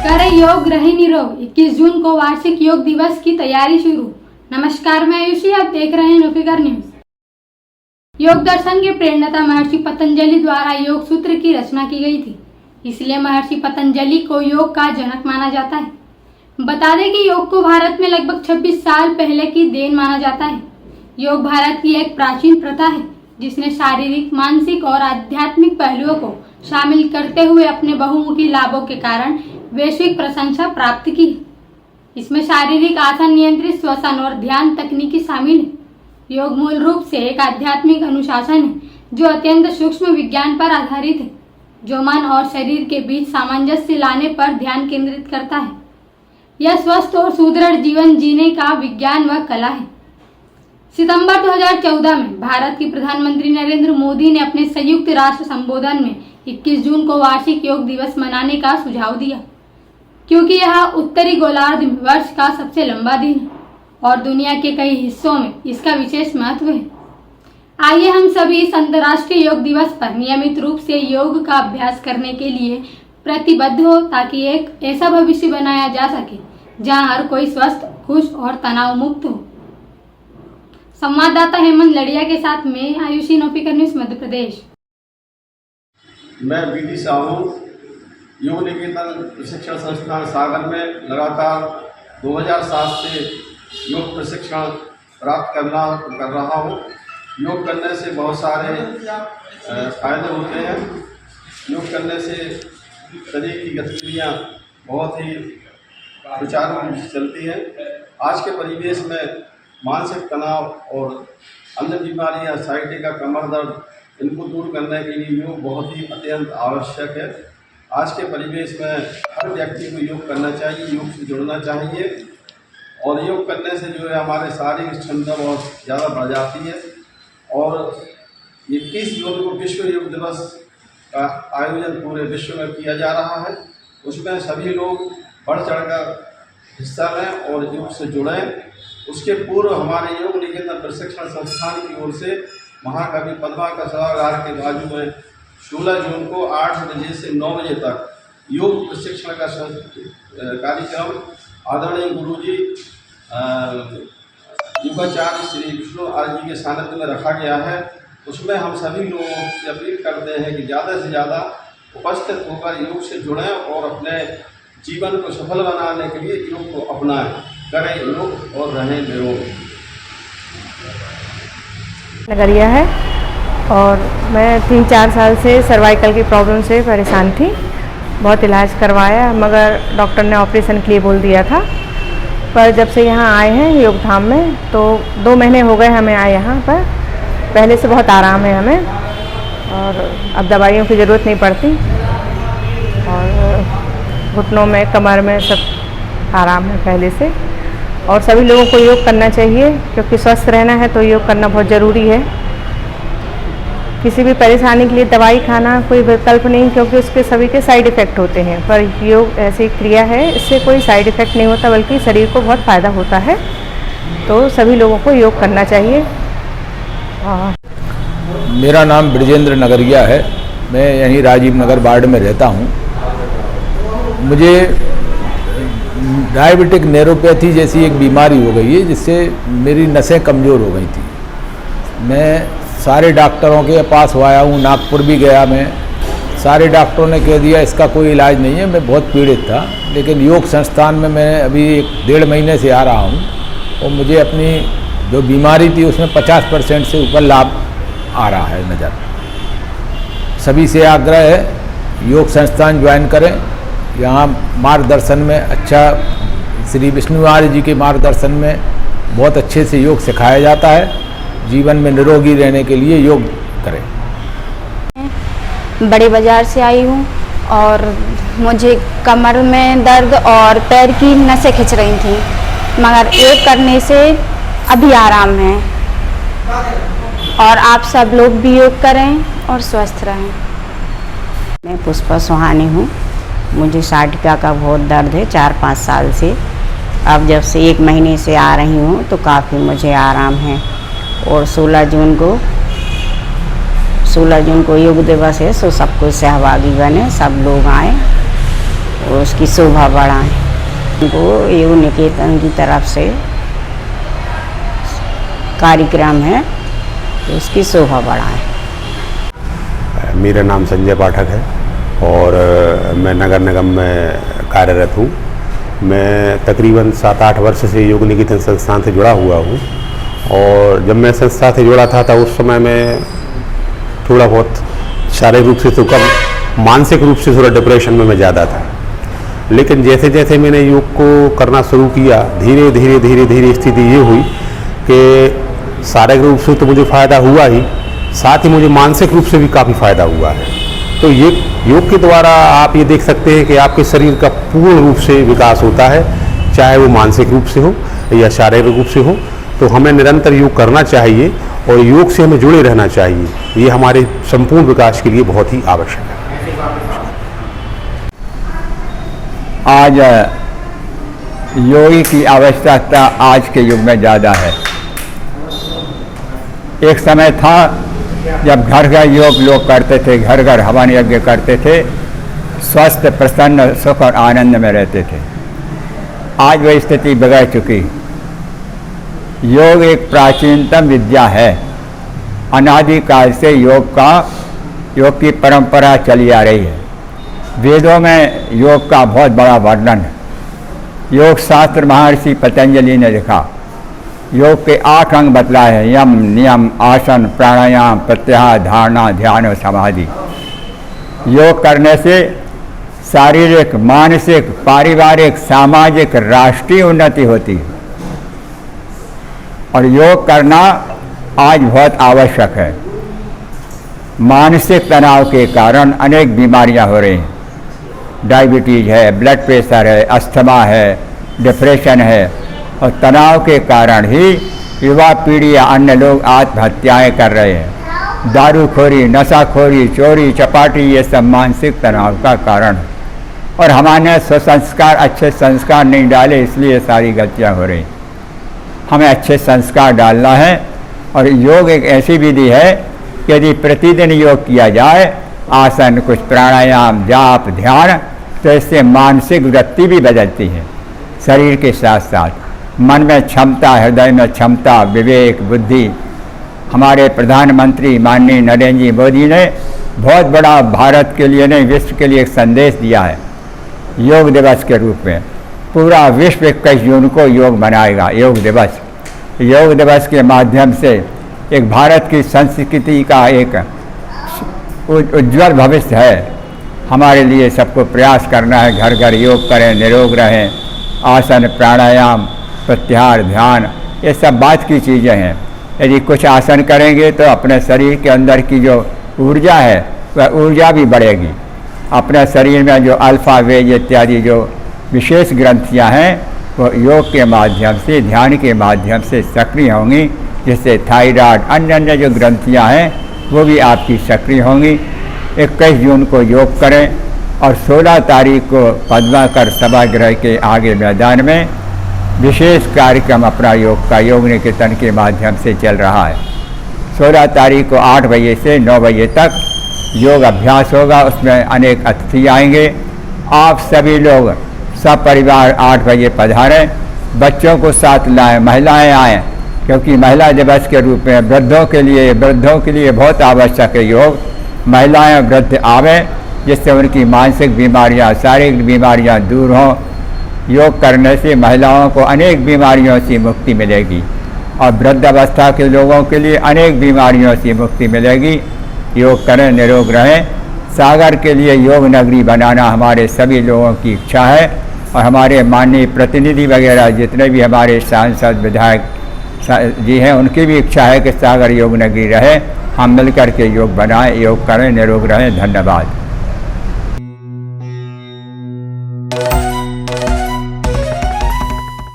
करें योग, रहे निरोग। 21 जून को वार्षिक योग दिवस की तैयारी शुरू। नमस्कार, मैं आयुषी, आप देख रहे हैं नुफिकर न्यूज। योग दर्शन के प्रेरणाता महर्षि पतंजलि द्वारा योग सूत्र की रचना की गई थी, इसलिए महर्षि पतंजलि को योग का जनक माना जाता है। बता दें कि योग को भारत में लगभग 26 साल पहले की देन माना जाता है। योग भारत की एक प्राचीन प्रथा है जिसने शारीरिक, मानसिक और आध्यात्मिक पहलुओं को शामिल करते हुए अपने बहुमुखी लाभों के कारण वैश्विक प्रशंसा प्राप्त की। इसमें शारीरिक, आसन नियंत्रित श्वसन और ध्यान तकनीकी शामिल है। योग मूल रूप से एक आध्यात्मिक अनुशासन है जो अत्यंत सूक्ष्म विज्ञान पर आधारित है, जो मन और शरीर के बीच सामंजस्य लाने पर ध्यान केंद्रित करता है। यह स्वस्थ और सुदृढ़ जीवन जीने का विज्ञान व कला है। सितंबर 2014 में भारत के प्रधानमंत्री नरेंद्र मोदी ने अपने संयुक्त राष्ट्र संबोधन में 21 जून को वार्षिक योग दिवस मनाने का सुझाव दिया, क्योंकि यह उत्तरी गोलार्ध में वर्ष का सबसे लंबा दिन है और दुनिया के कई हिस्सों में इसका विशेष महत्व है। आइए हम सभी इस अंतर्राष्ट्रीय योग दिवस पर नियमित रूप से योग का अभ्यास करने के लिए प्रतिबद्ध हो, ताकि एक ऐसा भविष्य बनाया जा सके जहां हर कोई स्वस्थ, खुश और तनाव मुक्त हो। संवाददाता हेमंत लड़िया के साथ मैं आयुषी, नुफिकर न्यूज, मध्य प्रदेश। मैं बीडी साहू, योग निकेतन प्रशिक्षण संस्थान सागर में लगातार 2007 से योग प्रशिक्षण प्राप्त कर रहा हूँ। योग करने से बहुत सारे फायदे होते हैं। योग करने से शरीर की गतिविधियाँ बहुत ही सुचारू रूप से चलती हैं। आज के परिवेश में मानसिक तनाव और अन्य बीमारियाँ, साइटिका, कमर दर्द, इनको दूर करने के लिए योग बहुत ही अत्यंत आवश्यक है। आज के परिवेश में हर व्यक्ति को योग करना चाहिए, योग से जुड़ना चाहिए और योग करने से जो है हमारे शारीरिक क्षमता बहुत ज़्यादा बढ़ जाती है। और 21 जून को विश्व योग दिवस का आयोजन पूरे विश्व में किया जा रहा है। उसमें सभी लोग बढ़ चढ़कर हिस्सा लें और योग से जुड़ें। उसके पूर्व हमारे योग निकेतन प्रशिक्षण संस्थान की ओर से महाकवि पद्माकर सभागार के बाजू में 16 जून को 8 बजे से 9 बजे तक योग प्रशिक्षण का कार्यक्रम आदरणीय गुरुजी योगाचार्य श्री विष्णु आर्य जी के सानिध्य में रखा गया है। उसमें हम सभी लोगों से अपील करते हैं कि ज़्यादा से ज़्यादा उपस्थित होकर योग से जुड़ें और अपने जीवन को सफल बनाने के लिए योग को अपनाएं। करें योग और रहें निरोग। नगरिया है और मैं 3-4 साल से सर्वाइकल की प्रॉब्लम से परेशान थी। बहुत इलाज करवाया मगर डॉक्टर ने ऑपरेशन के लिए बोल दिया था। पर जब से यहाँ आए हैं योग धाम में तो 2 महीने हो गए हमें आए यहाँ पर। पहले से बहुत आराम है हमें और अब दवाइयों की ज़रूरत नहीं पड़ती और घुटनों में, कमर में सब आराम है पहले से। और सभी लोगों को योग करना चाहिए क्योंकि स्वस्थ रहना है तो योग करना बहुत ज़रूरी है। किसी भी परेशानी के लिए दवाई खाना कोई विकल्प नहीं, क्योंकि उसके सभी के साइड इफ़ेक्ट होते हैं। पर योग ऐसी क्रिया है, इससे कोई साइड इफ़ेक्ट नहीं होता बल्कि शरीर को बहुत फ़ायदा होता है। तो सभी लोगों को योग करना चाहिए। मेरा नाम ब्रजेंद्र नगरिया है। मैं यहीं राजीव नगर वार्ड में रहता हूँ। मुझे डायबिटिक न्यूरोपैथी जैसी एक बीमारी हो गई है जिससे मेरी नसें कमज़ोर हो गई थी। मैं सारे डॉक्टरों के पास आया हूँ, नागपुर भी गया मैं। सारे डॉक्टरों ने कह दिया इसका कोई इलाज नहीं है। मैं बहुत पीड़ित था, लेकिन योग संस्थान में मैं अभी 1-1.5 महीने से आ रहा हूँ और मुझे अपनी जो बीमारी थी उसमें 50% से ऊपर लाभ आ रहा है नज़र। सभी से आग्रह है योग संस्थान ज्वाइन करें। यहाँ मार्गदर्शन में अच्छा, श्री विष्णु आर्य जी के मार्गदर्शन में बहुत अच्छे से योग सिखाया जाता है। जीवन में निरोगी रहने के लिए योग करें। बड़े बाज़ार से आई हूँ और मुझे कमर में दर्द और पैर की नसें खिंच रही थी, मगर योग करने से अभी आराम है। और आप सब लोग भी योग करें और स्वस्थ रहें। मैं पुष्पा सुहानी हूँ। मुझे साइटिका का बहुत दर्द है 4-5 साल से। अब जब से 1 महीने से आ रही हूँ तो काफ़ी मुझे आराम है। और 16 जून को 16 जून को योग दिवस है, सो सबको सहभागी बने, सब लोग आए और उसकी शोभा बढ़ाएं। उनको योग निकेतन की तरफ से कार्यक्रम है, तो उसकी शोभा बढ़ाएं। मेरा नाम संजय पाठक है और मैं नगर निगम में कार्यरत हूँ। मैं तकरीबन 7-8 वर्ष से योग निकेतन संस्थान से जुड़ा हुआ हूँ और जब मैं संस्था से जुड़ा था उस समय मैं थोड़ा बहुत शारीरिक रूप से तो कम, मानसिक रूप से थोड़ा डिप्रेशन में मैं ज़्यादा था। लेकिन जैसे जैसे मैंने योग को करना शुरू किया, धीरे धीरे स्थिति ये हुई कि शारीरिक रूप से तो मुझे फ़ायदा हुआ ही, साथ ही मुझे मानसिक रूप से भी काफ़ी फ़ायदा हुआ है। तो ये योग के द्वारा आप ये देख सकते हैं कि आपके शरीर का पूर्ण रूप से विकास होता है, चाहे वो मानसिक रूप से हो या शारीरिक रूप से हो। तो हमें निरंतर योग करना चाहिए और योग से हमें जुड़े रहना चाहिए। ये हमारे संपूर्ण विकास के लिए बहुत ही आवश्यक है। आज योगी की आवश्यकता आज के युग में ज़्यादा है। एक समय था जब घर घर योग लोग करते थे, घर घर हवन यज्ञ करते थे, स्वस्थ प्रसन्न सुख और आनंद में रहते थे। आज वह स्थिति बिगड़ चुकी। योग एक प्राचीनतम विद्या है। अनादिकाल से योग की परंपरा चली आ रही है। वेदों में योग का बहुत बड़ा वर्णन है। योग शास्त्र महर्षि पतंजलि ने लिखा। योग के 8 अंग बतलाए हैं: यम, नियम, आसन, प्राणायाम, प्रत्याहार, धारणा, ध्यान और समाधि। योग करने से शारीरिक, मानसिक, पारिवारिक, सामाजिक, राष्ट्रीय उन्नति होती है और योग करना आज बहुत आवश्यक है। मानसिक तनाव के कारण अनेक बीमारियां हो रही हैं। डायबिटीज है, ब्लड प्रेशर है, अस्थमा है, डिप्रेशन है और तनाव के कारण ही युवा पीढ़ी या अन्य लोग आत्महत्याएं कर रहे हैं। दारूखोरी, नशाखोरी, चोरी चपाटी, ये सब मानसिक तनाव का कारण है और हमारे सुसंस्कार, अच्छे संस्कार नहीं डाले, इसलिए सारी गलतियां हो रही। हमें अच्छे संस्कार डालना है और योग एक ऐसी विधि है कि यदि प्रतिदिन योग किया जाए, आसन, कुछ प्राणायाम, जाप, ध्यान, तो इससे मानसिक वृत्ति भी बदलती है। शरीर के साथ साथ मन में क्षमता, हृदय में क्षमता, विवेक, बुद्धि। हमारे प्रधानमंत्री माननीय नरेंद्र जी मोदी ने बहुत बड़ा भारत के लिए नहीं, विश्व के लिए एक संदेश दिया है योग दिवस के रूप में। पूरा विश्व 21 जून को योग मनाएगा, योग दिवस। योग दिवस के माध्यम से एक भारत की संस्कृति का एक उज्ज्वल भविष्य है। हमारे लिए सबको प्रयास करना है, घर घर योग करें, निरोग रहें। आसन, प्राणायाम, प्रत्याहार, ध्यान, ये सब बात की चीज़ें हैं। यदि कुछ आसन करेंगे तो अपने शरीर के अंदर की जो ऊर्जा है वह ऊर्जा भी बढ़ेगी। अपने शरीर में जो अल्फा, वेज इत्यादि जो विशेष ग्रंथियां हैं वो योग के माध्यम से, ध्यान के माध्यम से सक्रिय होंगी, जिससे थायराइड, अन्य अन्य जो ग्रंथियां हैं वो भी आपकी सक्रिय होंगी। 21 जून को योग करें और 16 तारीख को पद्माकर सभागृह के आगे मैदान में विशेष कार्यक्रम अपना योग का योग निकेतन के माध्यम से चल रहा है। 16 तारीख को 8 बजे से 9 बजे तक योग अभ्यास होगा। उसमें अनेक अतिथि आएंगे। आप सभी लोग सब परिवार 8 बजे पधारें। बच्चों को साथ लाएं, महिलाएं आएँ, क्योंकि महिला दिवस के रूप में वृद्धों के लिए बहुत आवश्यक है योग। महिलाएं, वृद्ध आवें, जिससे उनकी मानसिक बीमारियां, शारीरिक बीमारियां दूर हों। योग करने से महिलाओं को अनेक बीमारियों से मुक्ति मिलेगी और वृद्धावस्था के लोगों के लिए अनेक बीमारियों से मुक्ति मिलेगी। योग करें, निरोग रहें। सागर के लिए योग नगरी बनाना हमारे सभी लोगों की इच्छा है और हमारे माननीय प्रतिनिधि वगैरह जितने भी हमारे सांसद, विधायक जी हैं, उनकी भी इच्छा है कि सागर योग नगरी रहे। हम मिलकर के योग बनाएं, योग करें, निरोग रहें। धन्यवाद।